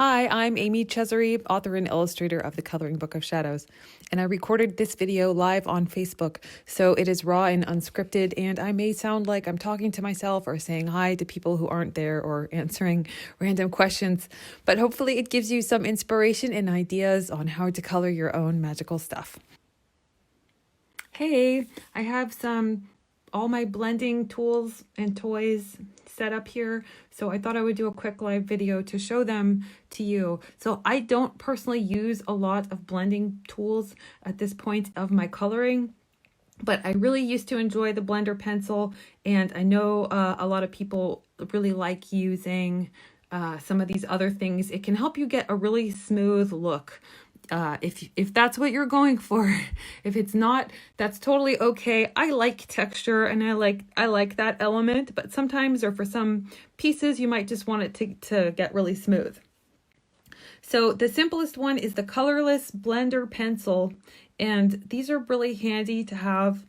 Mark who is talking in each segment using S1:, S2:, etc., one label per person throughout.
S1: Hi, I'm Amy Chesery, author and illustrator of The Coloring Book of Shadows, and I recorded this video live on Facebook, so it is raw and unscripted, and I may sound like I'm talking to myself or saying hi to people who aren't there or answering random questions, but hopefully it gives you some inspiration and ideas on how to color your own magical stuff. Hey, I have all my blending tools and toys set up here, so I thought I would do a quick live video to show them to you. So I don't personally use a lot of blending tools at this point of my coloring, but I really used to enjoy the blender pencil, and I know a lot of people really like using some of these other things. It can help you get a really smooth look. If that's what you're going for. If it's not, that's totally okay. I like texture and I like that element, but sometimes, or for some pieces, you might just want it to get really smooth. So the simplest one is the colorless blender pencil, and these are really handy to have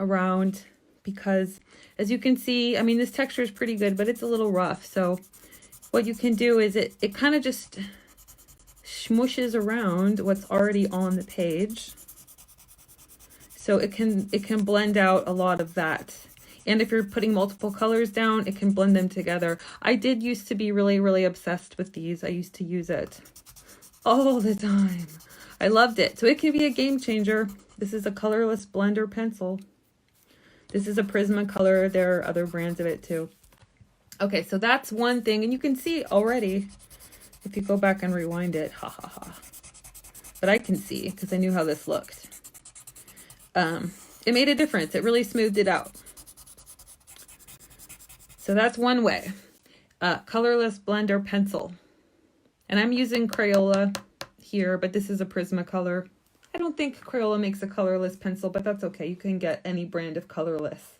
S1: around because, as you can see, I mean, this texture is pretty good, but it's a little rough. So what you can do is it kind of just smushes around what's already on the page, so it can blend out a lot of that. And if you're putting multiple colors down, it can blend them together. I did used to be really obsessed with these. I used to use it all the time. I loved it. So it can be a game changer. This is a colorless blender pencil. This is a Prismacolor. There are other brands of it too. Okay, so that's one thing, and you can see already if you go back and rewind it, but I can see because I knew how this looked. It made a difference. It really smoothed it out. So that's one way. Colorless blender pencil. And I'm using Crayola here, but this is a Prismacolor. I don't think Crayola makes a colorless pencil, but that's okay. You can get any brand of colorless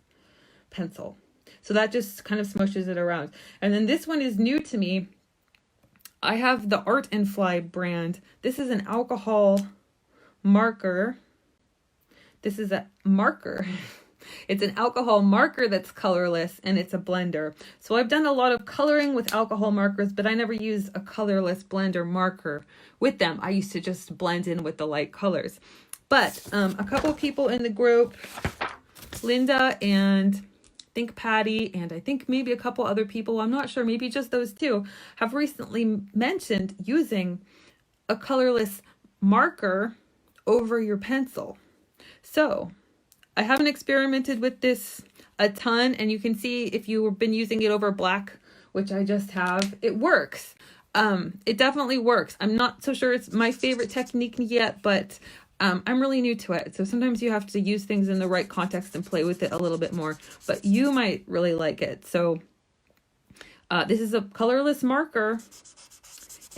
S1: pencil. So that just kind of smushes it around. And then this one is new to me. I have the Art and Fly brand. This is an alcohol marker. This is a marker. It's an alcohol marker that's colorless, and it's a blender. So I've done a lot of coloring with alcohol markers, but I never use a colorless blender marker with them. I used to just blend in with the light colors. But a couple of people in the group, Linda and I think Patty, and I think maybe a couple other people, I'm not sure, maybe just those two, have recently mentioned using a colorless marker over your pencil. So I haven't experimented with this a ton, and you can see if you've been using it over black, which I just have, it works. It definitely works. I'm not so sure it's my favorite technique yet, but I'm really new to it. So sometimes you have to use things in the right context and play with it a little bit more, but you might really like it. So this is a colorless marker,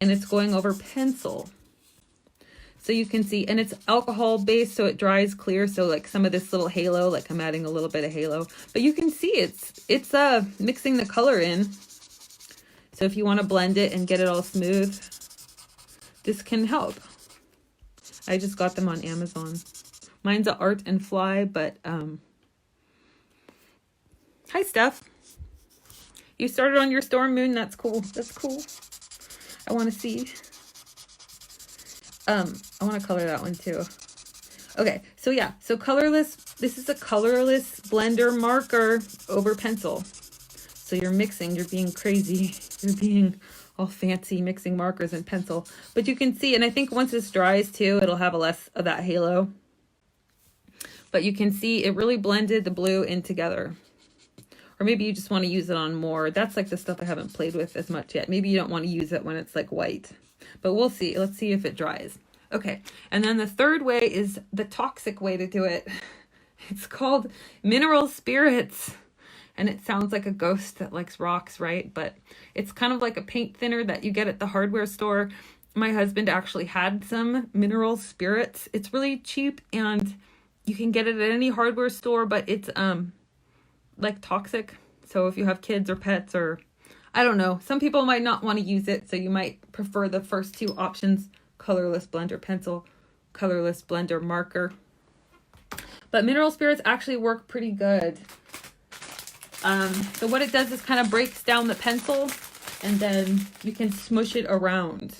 S1: and it's going over pencil. So you can see, and it's alcohol based, so it dries clear. So like some of this little halo, like I'm adding a little bit of halo, but you can see it's mixing the color in. So if you want to blend it and get it all smooth, this can help. I just got them on Amazon. Mine's a Art and Fly, but hi Steph. You started on your storm moon. That's cool. That's cool. I want to see. I want to color that one too. Okay, so yeah, so colorless. This is a colorless blender marker over pencil. So you're mixing, you're being crazy. You're being all fancy mixing markers and pencil, but you can see, and I think once this dries too, it'll have a less of that halo, but you can see it really blended the blue in together. Or maybe you just want to use it on more. That's like the stuff I haven't played with as much yet. Maybe you don't want to use it when it's like white, but we'll see. Let's see if it dries. Okay, and then the third way is the toxic way to do it. It's called mineral spirits. And it sounds like a ghost that likes rocks, right? But it's kind of like a paint thinner that you get at the hardware store. My husband actually had some mineral spirits. It's really cheap, and you can get it at any hardware store, but it's like toxic. So if you have kids or pets, or I don't know, some people might not want to use it. So you might prefer the first two options: colorless blender pencil, colorless blender marker. But mineral spirits actually work pretty good. So what it does is kind of breaks down the pencil and then you can smush it around.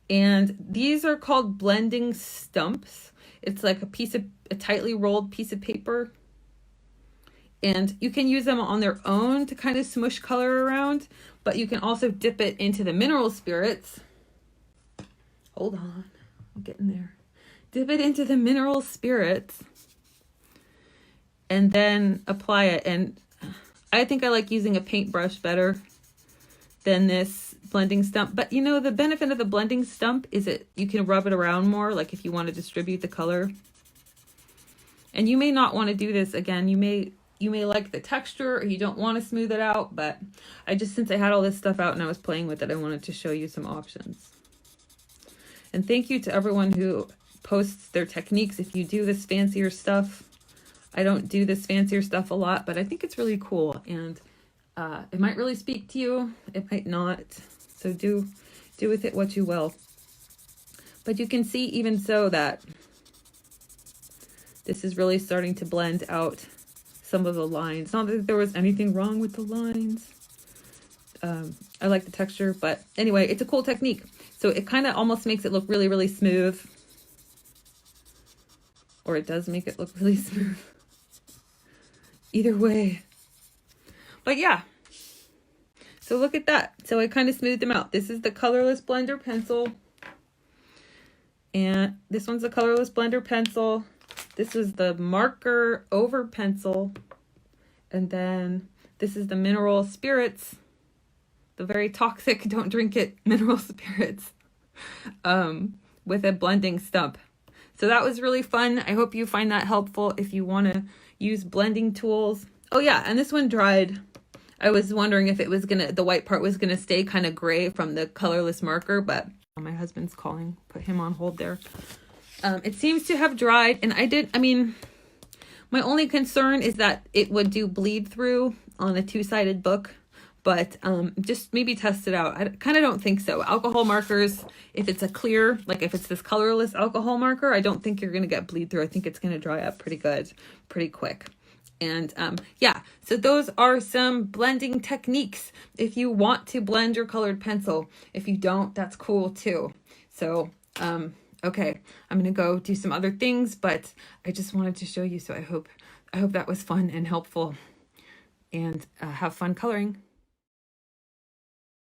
S1: And these are called blending stumps. It's like a tightly rolled piece of paper. And you can use them on their own to kind of smush color around, but you can also dip it into the mineral spirits. Hold on, I'm getting there. Dip it into the mineral spirits and then apply it. And I think I like using a paintbrush better than this blending stump. But you know, the benefit of the blending stump is you can rub it around more, like if you want to distribute the color. And you may not want to do this again. You may like the texture, or you don't want to smooth it out, but since I had all this stuff out and I was playing with it, I wanted to show you some options. And thank you to everyone who posts their techniques. If you do this fancier stuff, I don't do this fancier stuff a lot, but I think it's really cool, and it might really speak to you. It might not. So do with it what you will. But you can see even so that this is really starting to blend out some of the lines. Not that there was anything wrong with the lines. I like the texture, but anyway, it's a cool technique. So it kind of almost makes it look really, really smooth. Or it does make it look really smooth. Either way. But yeah. So look at that. So I kind of smoothed them out. This is the colorless blender pencil. And this one's the colorless blender pencil. This is the marker over pencil. And then this is the mineral spirits. The very toxic, don't drink it, mineral spirits. With a blending stump. So that was really fun. I hope you find that helpful if you want to use blending tools. Oh yeah, and this one dried. I was wondering if the white part was gonna stay kind of gray from the colorless marker, but my husband's calling, put him on hold there. It seems to have dried, and my only concern is that it would do bleed through on a two-sided book, but just maybe test it out. I kind of don't think so. Alcohol markers, if it's a clear, like if it's this colorless alcohol marker, I don't think you're going to get bleed through. I think it's going to dry up pretty good, pretty quick. And yeah, so those are some blending techniques if you want to blend your colored pencil. If you don't, that's cool too. So, okay, I'm going to go do some other things, but I just wanted to show you. So I hope that was fun and helpful, and have fun coloring.